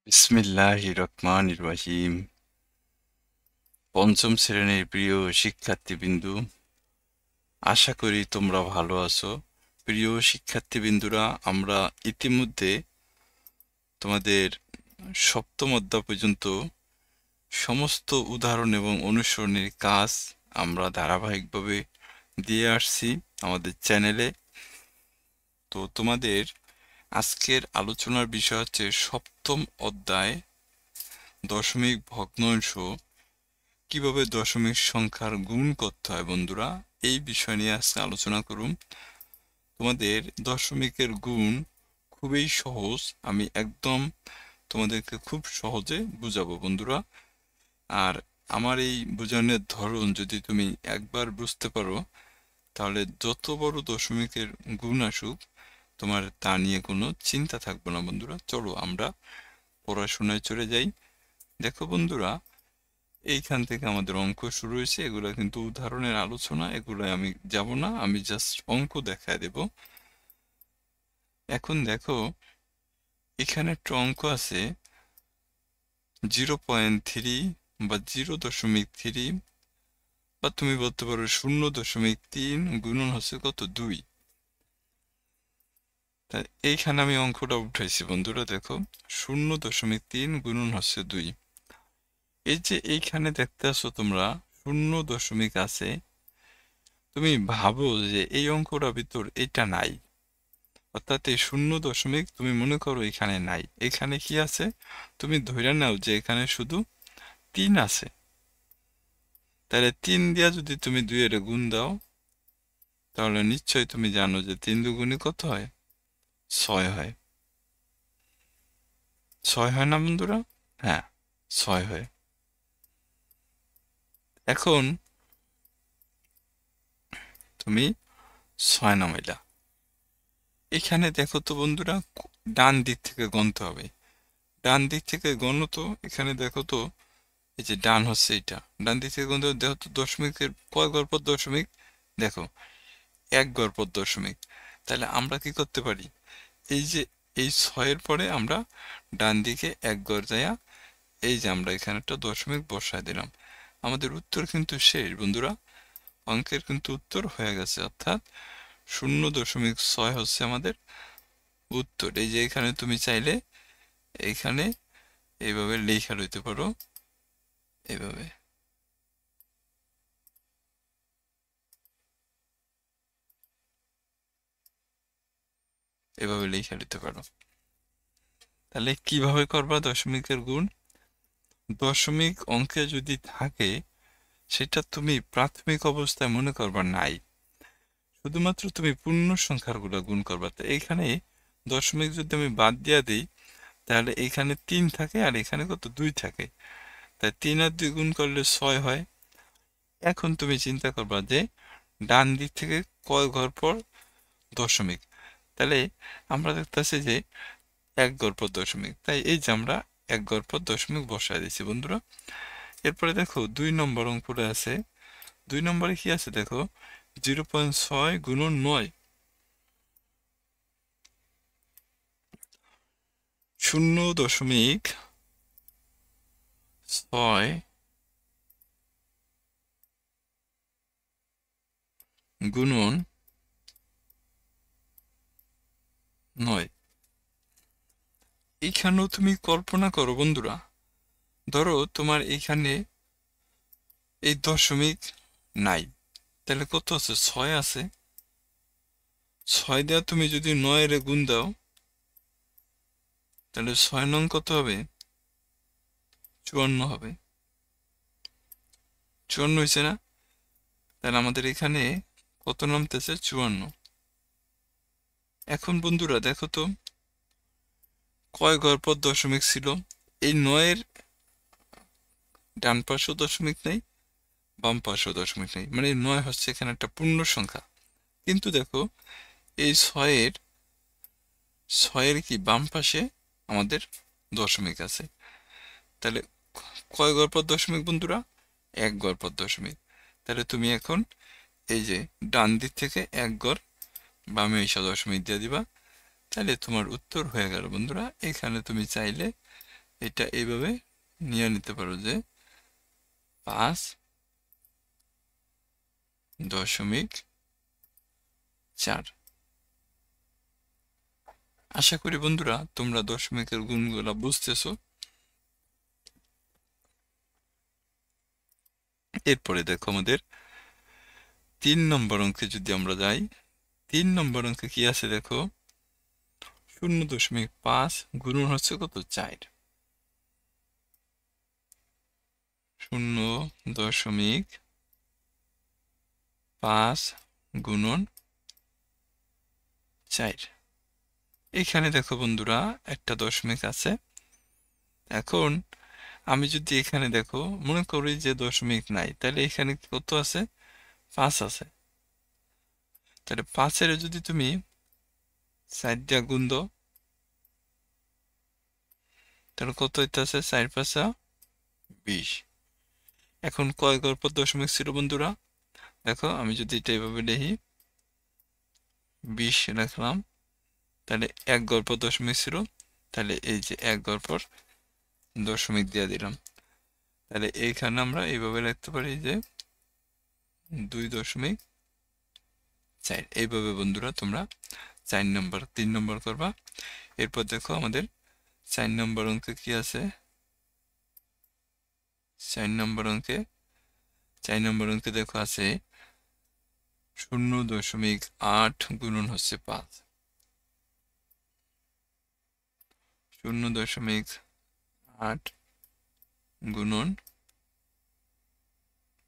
বিসমিল্লাহির রহমানির রহিম। পঞ্চম শ্রেণীর প্রিয় শিক্ষার্থীবৃন্দু, আশা করি তোমরা ভালো আছো। প্রিয় শিক্ষার্থীবৃন্দুরা, আমরা ইতিমধ্যে তোমাদের সপ্তম অধ্যায় পর্যন্ত সমস্ত উদাহরণ এবং অনুসরণের কাজ আমরা ধারাবাহিকভাবে দিয়ে আসছি আমাদের চ্যানেলে। তো তোমাদের আজকের আলোচনার বিষয় হচ্ছে সপ্তম অধ্যায় দশমিক ভগ্নাংশ, কিভাবে দশমিক সংখ্যার গুণ করতে হয়। বন্ধুরা, এই বিষয় নিয়ে আজকে আলোচনা করুন। তোমাদের দশমিকের গুণ খুবই সহজ, আমি একদম তোমাদেরকে খুব সহজে বুঝাবো বন্ধুরা। আর আমার এই বোঝানোর ধরন যদি তুমি একবার বুঝতে পারো, তাহলে যত বড় দশমিকের গুণ আসুক তোমার তা নিয়ে কোনো চিন্তা থাকবে না। বন্ধুরা, চলো আমরা পড়াশোনায় চলে যাই। দেখো বন্ধুরা, এইখান থেকে আমাদের অঙ্ক শুরু হয়েছে। এগুলো কিন্তু উদাহরণের আলোচনা, এগুলো আমি যাব না, আমি জাস্ট অঙ্ক দেখায় দেব। এখন দেখো, এখানে একটা অঙ্ক আছে 0.3 বা 0.3, বা তুমি বলতে পারো 0.3 গুণন হচ্ছে কত, 2। তাই এইখানে আমি অঙ্কটা উঠাইছি বন্ধুরা। দেখো, 0.3 গুণন হচ্ছে 2। এই যে এইখানে দেখতে আসো তোমরা 0 আছে, তুমি ভাবো যে এই অঙ্কটার ভিতর এটা নাই, অর্থাৎ এই 0 তুমি মনে করো এখানে নাই। এখানে কি আছে, তুমি ধরে নাও যে এখানে শুধু 3 আছে। তাহলে 3 দিয়া যদি তুমি 2 এর গুণ দাও, তাহলে নিশ্চয়ই তুমি জানো যে 3 দুগুণে কত হয়, 6 হয়। 6 হয় না বন্ধুরা? হ্যাঁ, 6 হয়। এখন তুমি 6 নামাইলা। এখানে দেখো তো বন্ধুরা, ডান দিক থেকে গণতে হবে। ডান দিক থেকে গণ তো, এখানে দেখো তো, এই যে ডান হচ্ছে এটা, ডান দিক থেকে গণতে দেখো তো দশমিকের কয় ঘর পর দশমিক। দেখো, 1 ঘর পর দশমিক। তাহলে আমরা কি করতে পারি, এই যে এই 6-এর পরে আমরা ডান দিকে 1 ঘর যাইয়া এই যে আমরা এখানে একটা দশমিক বসায় দিলাম। আমাদের উত্তর কিন্তু শেষ বন্ধুরা, অঙ্কের কিন্তু উত্তর হয়ে গেছে। অর্থাৎ 0.6 হচ্ছে আমাদের উত্তর। এই যে এখানে তুমি চাইলে এইখানে এইভাবে লেখা লইতে পারো, এইভাবে। এভাবে লেখা নিতে পারো। তাহলে কিভাবে করবা দশমিকের গুণ? দশমিক অঙ্কে যদি থাকে, সেটা তুমি প্রাথমিক অবস্থায় মনে করবা নাই, শুধুমাত্র তুমি পূর্ণ সংখ্যার গুলো গুণ করবা। তো এইখানে দশমিক যদি আমি বাদ দিয়া দিই, তাহলে এইখানে 3 থাকে আর এখানে কত, 2 থাকে। তাই 3 আর 2 গুণ করলে 6 হয়। এখন তুমি চিন্তা করবা যে ডান দিক থেকে কয় ঘর পর দশমিক। তাহলে আমরা দেখতেছি যে 1 ঘর পর দশমিক, তাই এই যে আমরা 1 ঘর পর দশমিক বসায় দিচ্ছি বন্ধুরা। এরপরে দেখো 2 নম্বর অঙ্কটা আছে। 2 নম্বরে কি আছে দেখো, 0.6 গুণন 9। 0.6 গুণন 9। এইখানেও তুমি কল্পনা করো বন্ধুরা, ধরো তোমার এইখানে এই দশমিক নাই, তাহলে কত আছে, 6 আছে। 6 দেওয়া তুমি যদি 9 এর গুণ দাও, তাহলে 6 নং কত হবে, 54 হবে। 54 হয়েছে না? তাহলে আমাদের এখানে কত নামতেছে, 54। এখন বন্ধুরা দেখো তো, কয় ঘর পর দশমিক ছিল? এই 9-এর ডান পাশেও দশমিক নেই, বাম পাশেও দশমিক নেই, মানে 9 হচ্ছে এখানে একটা পূর্ণ সংখ্যা। কিন্তু দেখো, এই 6-এর কি বাম পাশে আমাদের দশমিক আছে। তাহলে কয় ঘর পর দশমিক বন্ধুরা, 1 ঘর পর দশমিক। তাহলে তুমি এখন এই যে ডান দিক থেকে 1 ঘর বামে এসে দশমিক দিয়ে দিবা, তাহলে তোমার উত্তর হয়ে গেল বন্ধুরা। এখানে তুমি চাইলে এটা এইভাবে নিয়ে নিতে পারো যে 5.4। আশা করি বন্ধুরা তোমরা দশমিকের গুণগুলা বুঝতেছো। এরপরে দেখো আমাদের 3 নম্বর অঙ্কে যদি আমরা যাই, 3 নম্বর অঙ্কে কি আছে দেখো, 0.5 গুণন হচ্ছে কত, 4। 0.5 গুণন 4। এখানে দেখো বন্ধুরা একটা দশমিক আছে। এখন আমি যদি এখানে দেখো মনে করি যে দশমিক নাই, তাহলে এখানে কত আছে, 5 আছে। তাহলে 5-এর যদি তুমি 4 দিয়া গুণ দাও, তাহলে কত হইতেছে, 4×5 = 20। এখন কয় ঘর পর দশমিক ছিল বন্ধুরা, দেখো আমি যদি এটা এভাবে লিখি, 20 রাখলাম, তাহলে 1 ঘর পর দশমিক ছিল, তাহলে এই যে 1 ঘর পর দশমিক দিয়ে দিলাম। তাহলে এইখানে আমরা এইভাবে লিখতে পারি যে 2.4। এইভাবে বন্ধুরা তোমরা 4 নম্বর 3 নম্বর করবা। এরপর দেখো আমাদের 4 নম্বর অঙ্কে কি আছে, 4 নম্বর অঙ্কে দেখো আছে 0.8 গুণন হচ্ছে 5। 0.8 গুণন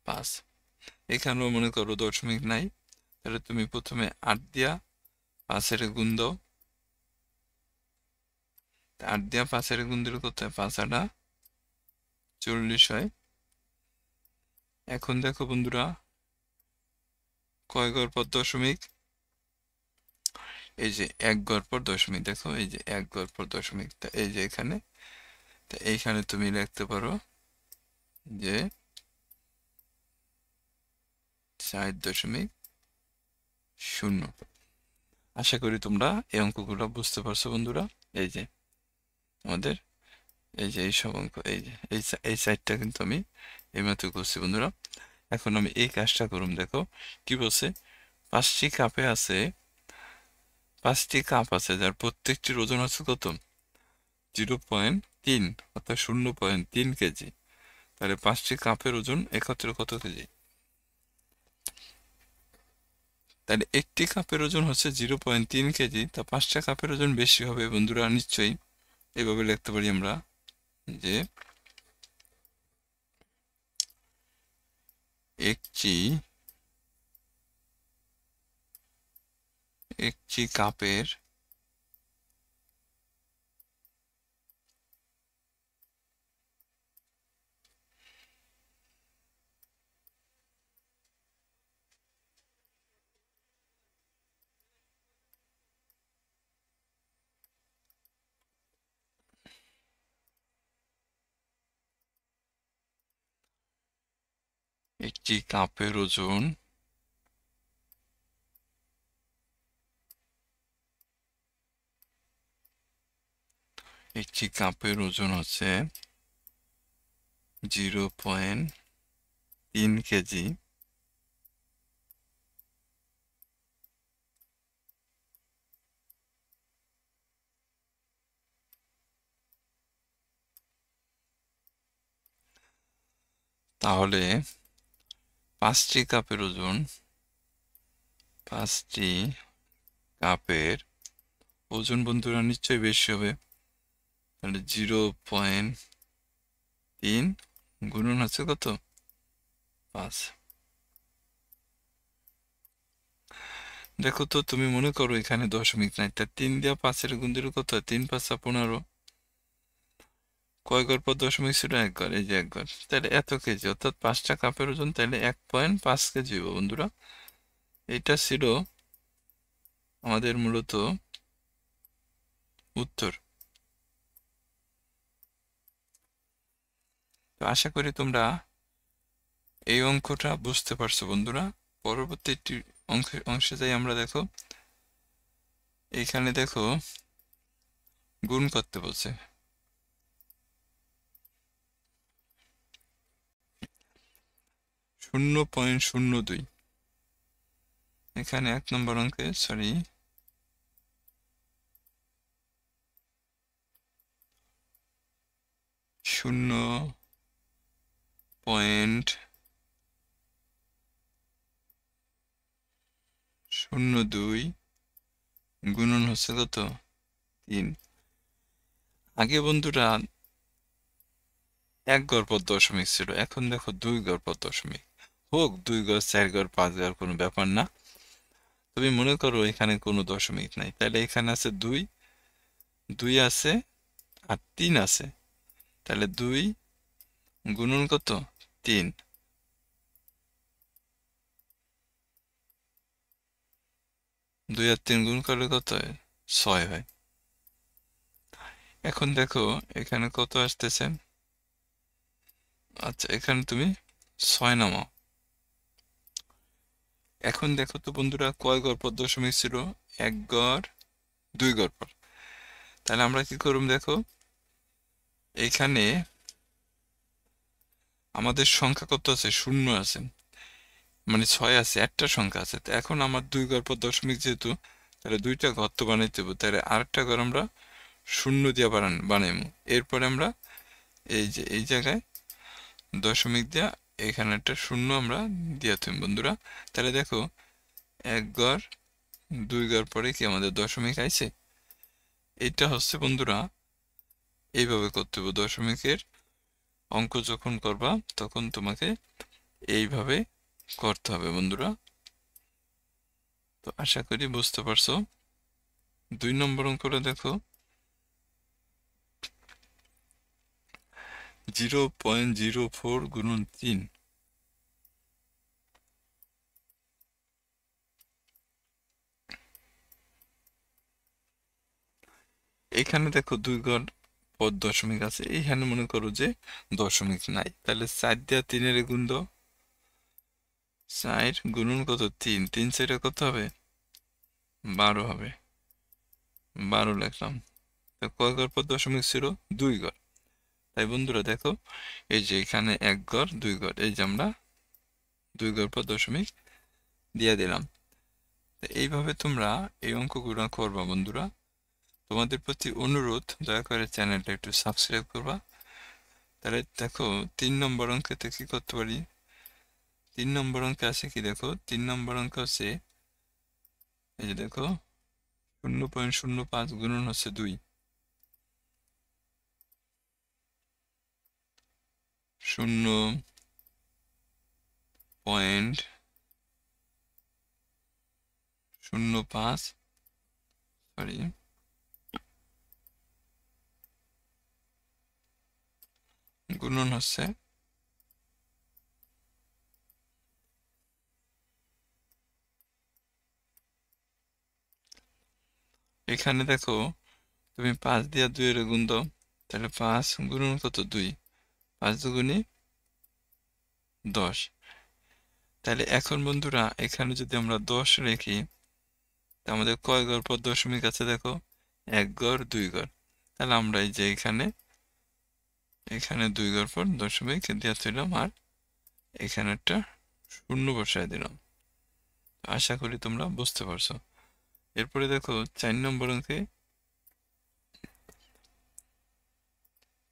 5। এখানেও মনে করো দশমিক নাই, তাহলে তুমি প্রথমে 8 দিয়া 5-এর গুণ দাও। 8 দিয়া 5-এর গুণ দিলে কত হয়, 5×8 = 40 হয়। এখন দেখো বন্ধুরা কয় ঘর পর দশমিক, এই যে 1 ঘর পর দশমিক, দেখো এই যে 1 ঘর পর দশমিক, তা এই যে এখানে, তা এইখানে তুমি লিখতে পারো যে 4.0। আশা করি তোমরা এই অঙ্কগুলো বুঝতে পারছো বন্ধুরা। এই যে আমাদের এই যে এই সব অঙ্ক, এই যে এই সাইডটা কিন্তু আমি এইমাত্র করছি বন্ধুরা। এখন আমি এই কাজটা করুম, দেখো কি বলছে, 5টি কাপে আছে, 5টি কাপ আছে যার প্রত্যেকটির ওজন আছে কত, 0.3 অর্থাৎ 0.3 কেজি। তাহলে 5টি কাপের ওজন একত্রে কত কেজি, তাহলে একটি কাপের ওজন হচ্ছে 0.3 কেজি, তা 5টা কাপের ওজন বেশি হবে বন্ধুরা নিশ্চয়ই। এভাবে লিখতে পারি আমরা যে একটি কাপের একটি কাপের ওজন হচ্ছে 0.3 কেজি। তাহলে 5টি কাপের ওজন বন্ধুরা নিশ্চয়ই বেশি হবে। তাহলে 0.3 গুণন হচ্ছে কত, 5। দেখো তো তুমি মনে করো এখানে দশমিক নাই, তা 3 দিয়া 5-এর গুণ দিলে কত হয়, 3×5 = 15। কয় ঘর পর দশমিক ছিল, 1 ঘর, এই যে 1 ঘর, তাহলে এত কেজি, অর্থাৎ 5টা কাপের ওজন তাহলে 1.5 কেজি হবে বন্ধুরা। এটা ছিল আমাদের মূলত উত্তর। তো আশা করি তোমরা এই অঙ্কটা বুঝতে পারছো বন্ধুরা। পরবর্তী একটি অংশে যাই আমরা। দেখো এখানে দেখো গুণ করতে বলছে, 0.02। এখানে 1 নম্বর অঙ্কে সরি 0.02 গুণন হচ্ছে কত 3। আগে বন্ধুরা 1 ঘর পর দশমিক ছিল, এখন দেখো 2 ঘর পর দশমিক। হোক 2 ঘর 4 ঘর 5 ঘর কোনো ব্যাপার না। তুমি মনে করো এখানে কোনো দশমিক নাই, তাহলে এখানে আছে 2 আছে আর 3 আছে, তাহলে 2 গুণন কত 3। 2 আর 3 গুণ করলে কত হয় 6 হয়। এখন দেখো এখানে কত আসতেছে, আচ্ছা এখানে তুমি 6 নামাও। এখন দেখো তো বন্ধুরা কয় ঘর পর দশমিক ছিল 1 ঘর 2 ঘর পর। তাহলে আমরা কি করব দেখো, এইখানে আমাদের সংখ্যা কত আছে 0 আছে, মানে 6 আছে, একটা সংখ্যা আছে। তো এখন আমার 2 ঘর পর দশমিক যেহেতু, তাহলে 2টা ঘর তো বানাইতে হবে, তাহলে আরেকটা ঘর আমরা 0 দিয়ে বানাইবো। এরপরে আমরা এই যে এই জায়গায় দশমিক দিয়া এখানে একটা 0 আমরা দিয়ে থাকবো বন্ধুরা। তাহলে দেখো 1 ঘর 2 ঘর পরে কি আমাদের দশমিক আইছে। এটা হচ্ছে বন্ধুরা এইভাবে করতে হবে, দশমিকের অঙ্ক যখন করবা তখন তোমাকে এইভাবে করতে হবে বন্ধুরা। তো আশা করি বুঝতে পারছো। 2 নম্বর অঙ্কটা দেখো 0.04 গুণন 3। এখানে দেখো 2 ঘর পর দশমিক আছে, এইখানে মনে করো যে দশমিক নাই, তাহলে 4 দিয়া 3 এর গুণ দাও। 4 গুণন কত 3, 3 4 কত হবে 12 হবে। 12 লিখলাম। তো কয় ঘর পর দশমিক ছিল 2 ঘর। তাই বন্ধুরা দেখো এই যে এখানে 1 ঘর 2 ঘর, এই যে আমরা 2 ঘর পর দশমিক দিয়ে দিলাম। তো এইভাবে তোমরা এই অঙ্কগুলো করবা বন্ধুরা। তোমাদের প্রতি অনুরোধ দয়া করে চ্যানেলটা একটু সাবস্ক্রাইব করবা। তাহলে দেখো 3 নম্বর অঙ্কেতে কি করতে পারি। 3 নম্বর অঙ্কে আছে কি দেখো, 3 নম্বর অঙ্ক আছে এই যে দেখো 0.05 গুণন হচ্ছে 2। 0.05 সরি গুণন হচ্ছে এখানে দেখো তুমি 5 দিয়ে 2 এর গুণ দাও, তাহলে 5 গুণন কত 2, 5 দুগুণে 10। তাহলে এখন বন্ধুরা এখানে যদি আমরা 10 রেখি, তা আমাদের কয় ঘর পর দশমিক আছে দেখো 1 ঘর 2 ঘর। তাহলে আমরা এই যে এখানে 2 ঘর পর দশমিক দিয়ে দিলাম আর এখানে একটা 0 বসায় দিলাম। আশা করি তোমরা বুঝতে পারছো। এরপরে দেখো 4 নম্বর অঙ্কে,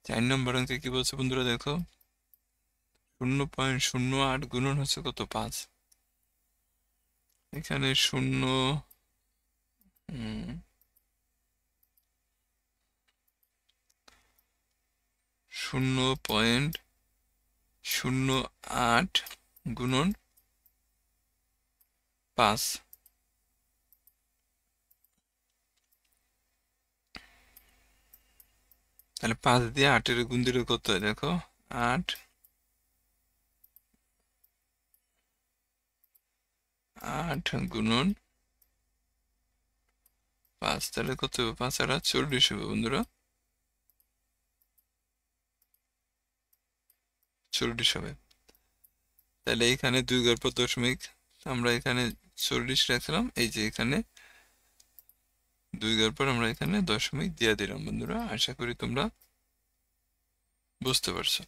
4 নম্বর অঙ্কে কি বলছে বন্ধুরা দেখো 0.08 গুণন হচ্ছে কত 5। এখানে 0.08 গুণন 5। তাহলে 5 দিয়ে 8 এর গুণ দিলে কত হয় দেখো 8 গুণন 5, তাহলে কত হবে 5 আর 8 40 হবে বন্ধুরা, 40 হবে। তাহলে এখানে 2 ঘর পর দশমিক আমরা এখানে 40 রাখলাম, এই যে এখানে 2 ঘর পর আমরা এখানে দশমিক দিয়ে দিলাম বন্ধুরা। আশা করি তোমরা বুঝতে পারছো।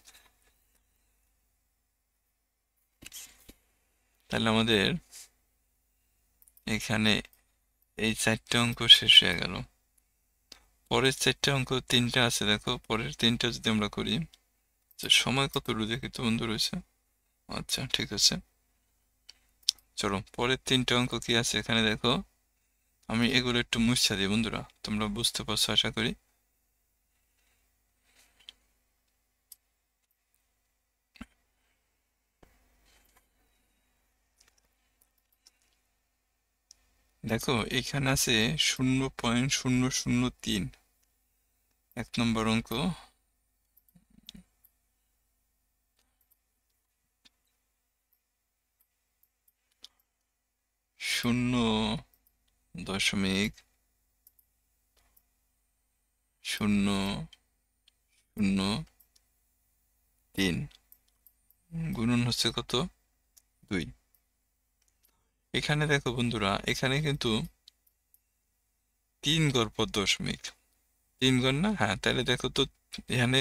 তাহলে আমাদের এখানে এই 4টে অঙ্ক শেষ হয়ে গেল। পরের 4টে অঙ্ক 3টা আছে, দেখো পরের 3টা যদি আমরা করি, যে সময় কতটুকু দেখি তো বন্ধু রয়েছে। আচ্ছা ঠিক আছে, চলো পরের 3টে অঙ্ক কি আছে এখানে দেখো। আমি এগুলো একটু মুছে দিই বন্ধুরা, তোমরা বুঝতে পারছো আশা করি। দেখো এখানে আছে 0.003, 1 নম্বর অঙ্ক। শূন্য দশমিক শূন্য শূন্য 3 গুণন হচ্ছে কত 2। এখানে দেখো বন্ধুরা, এখানে কিন্তু 3 গড় পর দশমিক, 3 গড় না, হ্যাঁ তাহলে দেখো তো এখানে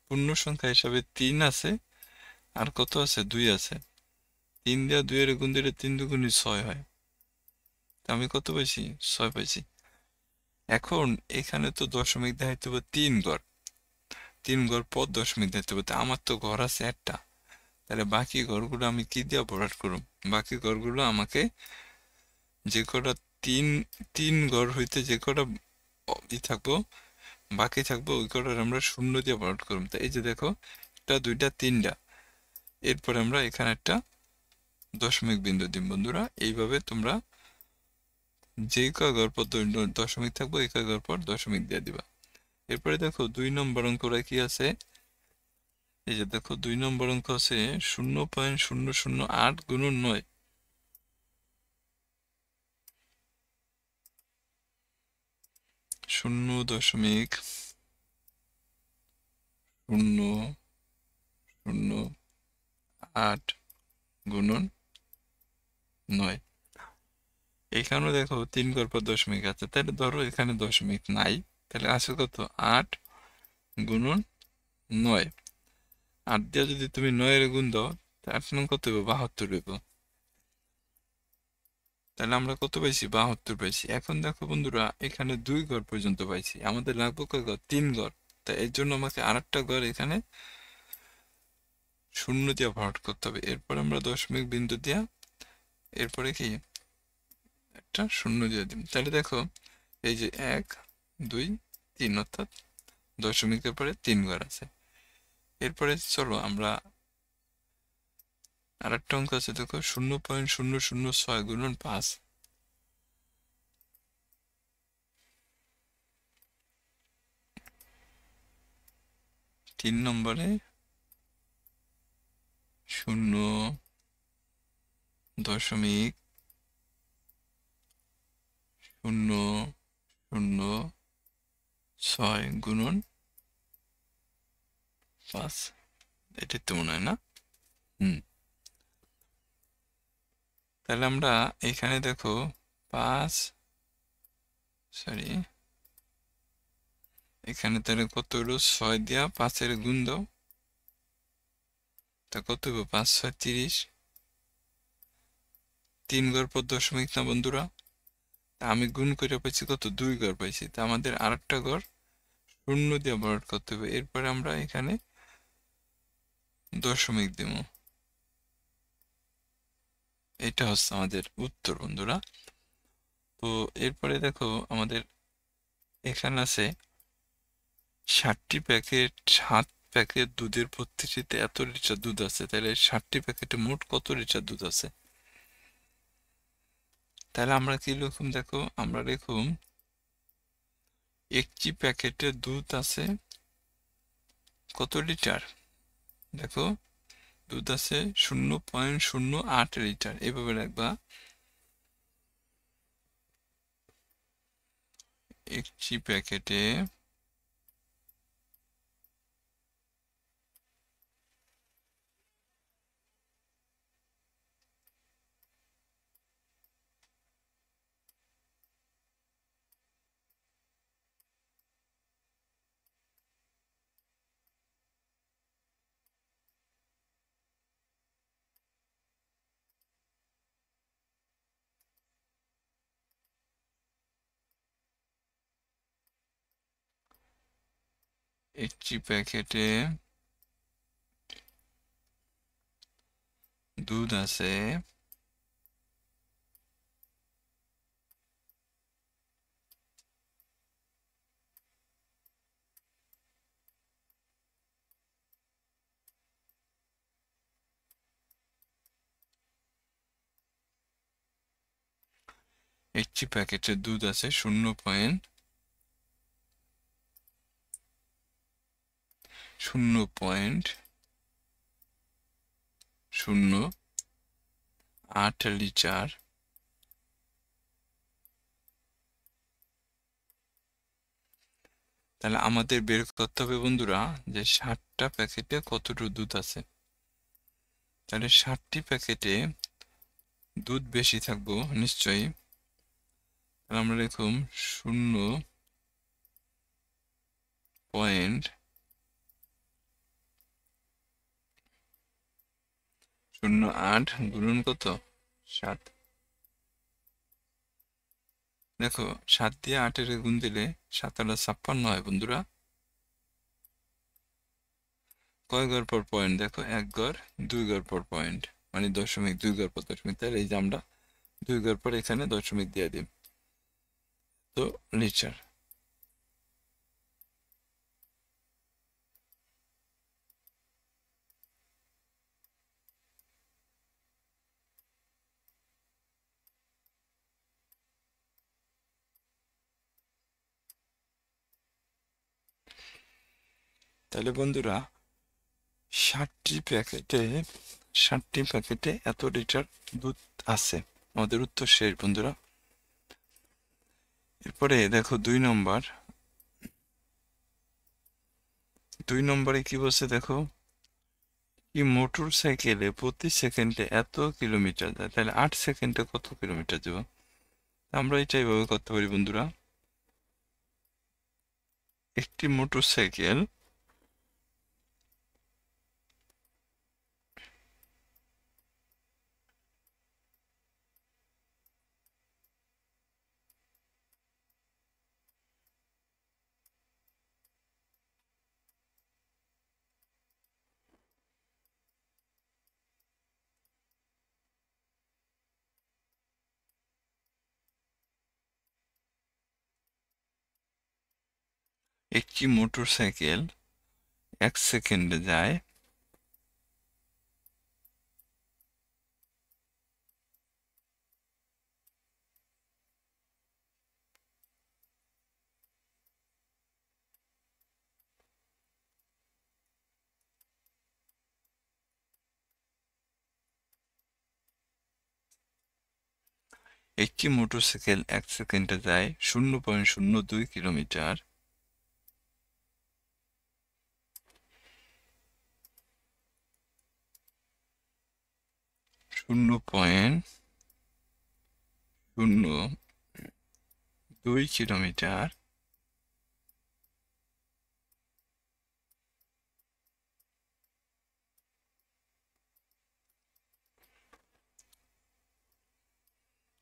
পূর্ণ সংখ্যা হিসাবে 3 আছে, আর কত আছে 2 আছে। 3 দিয়ে 2 এর গুণ দিলে 3 দুগুণে 6 হয়। তা আমি কত পাইছি 6 পাইছি। এখন এখানে তো দশমিক দেখাইতে হবে 3 গড়, 3 গড় পর দশমিক দিতে হবে। তা আমার তো ঘর আছে একটা, তাহলে বাকি ঘরগুলো আমি কি দিয়ে ভরাট করব? বাকি ঘরগুলো আমাকে যে কটা তিন তিন ঘর হইতে যে কটা থাকবো, বাকি থাকবো, ওই কটার আমরা শূন্য দিয়ে ভরাট করব। তা এই যে দেখো, একটা দুইটা তিনটা, এরপরে আমরা এখানে একটা দশমিক বিন্দু দিই বন্ধুরা। এইভাবে তোমরা যে কয় ঘর পর দশমিক থাকবো, এই কয় ঘর পর দশমিক দিয়ে দিবা। এরপরে দেখো 2 নম্বর অঙ্কটা কি আছে। এই যে দেখো 2 নম্বর অঙ্ক আছে 0.008 গুণন 9। শূন্য দশমিক শূন্য শূন্য 8 গুণন 9। এখানেও দেখো 3 ঘর পর দশমিক আছে, তাহলে ধরো এখানে দশমিক নাই, তাহলে আছে কত 8 গুণন 9। 8 দিয়ে যদি তুমি 9 এর গুণ দাও, তা 8 নং কত হইব 72 হইব। তাহলে আমরা কত পাইছি 72 পাইছি। এখন দেখো বন্ধুরা, এখানে 2 ঘর পর্যন্ত পাইছি, আমাদের লাগবে কয় ঘর 3 ঘর। তাই এর জন্য আমাকে আরেকটা ঘর এখানে শূন্য দিয়ে ভরাট করতে হবে। এরপর আমরা দশমিক বিন্দু দিয়া এরপরে কি একটা শূন্য দিয়ে দিব। তাহলে দেখো এই যে 1 2 3, অর্থাৎ দশমিকের পরে 3 ঘর আছে। এরপরে চলো আমরা আরেকটা অঙ্ক আছে, দেখো 0.006 গুণন 5। 3 নম্বরে 0.006 গুণন 5, এটাই তো মনে হয় না? হুম, তাহলে আমরা এখানে দেখো 5, সরি, এখানে তাহলে কত হলো 6 দিয়া 5-এর গুণ দাও, তা কত হইব 5 6 30। 3 ঘর পর দশমিক না বন্ধুরা? তা আমি গুণ করে পাইছি কত 2 ঘর পাইছি। তা আমাদের আরেকটা ঘর শূন্য দিয়ে ভরাট করতে হবে। এরপরে আমরা এখানে দশমিক দেব। এটা হচ্ছে আমাদের উত্তর বন্ধুরা। তো এরপরে দেখো আমাদের এখানে আছে 60টি প্যাকেট, 7 প্যাকেট দুধের, প্রত্যেকটিতে এত লিটার দুধ আছে। তাহলে 60টি প্যাকেটে মোট কত লিটার দুধ আছে? তাহলে আমরা কি লিখুম দেখো, আমরা লিখুম একটি প্যাকেটে দুধ আছে কত লিটার। দেখো দুধ আছে 0.08 লিটার, এভাবে রাখবা। একটি প্যাকেটে একটি প্যাকেটে দুধ আছে 0.08 লিটার। তাহলে আমাদের বের করতে হবে বন্ধুরা যে 60টা প্যাকেটে কতটুকু দুধ আছে। তাহলে 60টি প্যাকেটে দুধ বেশি থাকবো নিশ্চয়ই। তাহলে আমরা লিখুন 0.08 গুণন কত 7। দেখো 7 দিয়ে 8-এর গুণ দিলে 7×8 = 56 হয় বন্ধুরা। কয় ঘর পর পয়েন্ট? দেখো 1 ঘর 2 ঘর পর পয়েন্ট, মানে দশমিক, 2 ঘর পর দশমিক। তাহলে এই যে আমরা 2 ঘর পর এখানে দশমিক দিয়ে দিই, তো লিটার। তাহলে বন্ধুরা 60টি প্যাকেটে এত লিটার দুধ আছে। আমাদের উত্তর শেষ বন্ধুরা। এরপরে দেখো 2 নম্বরে কি বলছে দেখো, কি মোটর সাইকেলে প্রতি সেকেন্ডে এত কিলোমিটার যায়। তাহলে 8 সেকেন্ডে কত কিলোমিটার যাব? আমরা এটা এইভাবে করতে পারি বন্ধুরা। একটি মোটর সাইকেল একটি মোটর সাইকেল 1 সেকেন্ডে যায় একটি মোটরসাইকেল 1 সেকেন্ডে যায় 0.02 কিলোমিটার। 0.02 কিলোমিটার।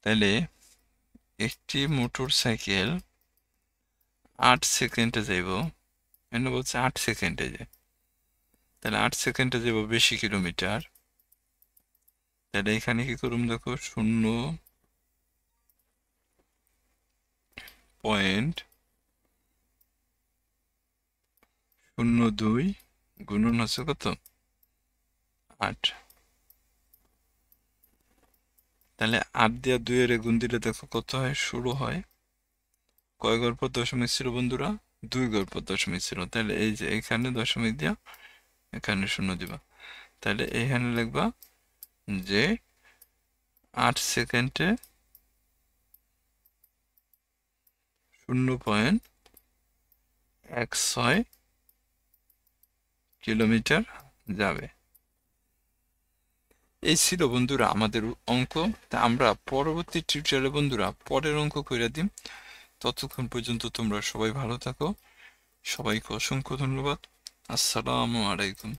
তাহলে একটি মোটরসাইকেল 8 সেকেন্ডে যাইব, এখানে বলছে 8 সেকেন্ডে যায়। তাহলে 8 সেকেন্ডে যাব বেশি কিলোমিটার। তাহলে এখানে কি করুম দেখো, 0.02 গুণন হচ্ছে কত 8। তাহলে 8 দিয়ে 2-এর গুণ দিলে দেখো কত হয়, 16 হয়। কয় ঘর পর দশমিক ছিল বন্ধুরা? 2 ঘর পর দশমিক ছিল। তাহলে এই যে এখানে দশমিক দিয়া এখানে 0 দিবা। তাহলে এখানে লিখবা যে 8 সেকেন্ডে 0.16 কিলোমিটার যাবে। এই ছিল বন্ধুরা আমাদের অঙ্ক। তা আমরা পরবর্তী টিউটোরিয়ালে বন্ধুরা পরের অঙ্ক কইরা দিই। ততক্ষণ পর্যন্ত তোমরা সবাই ভালো থাকো। সবাইকে অসংখ্য ধন্যবাদ। আসসালামু আলাইকুম।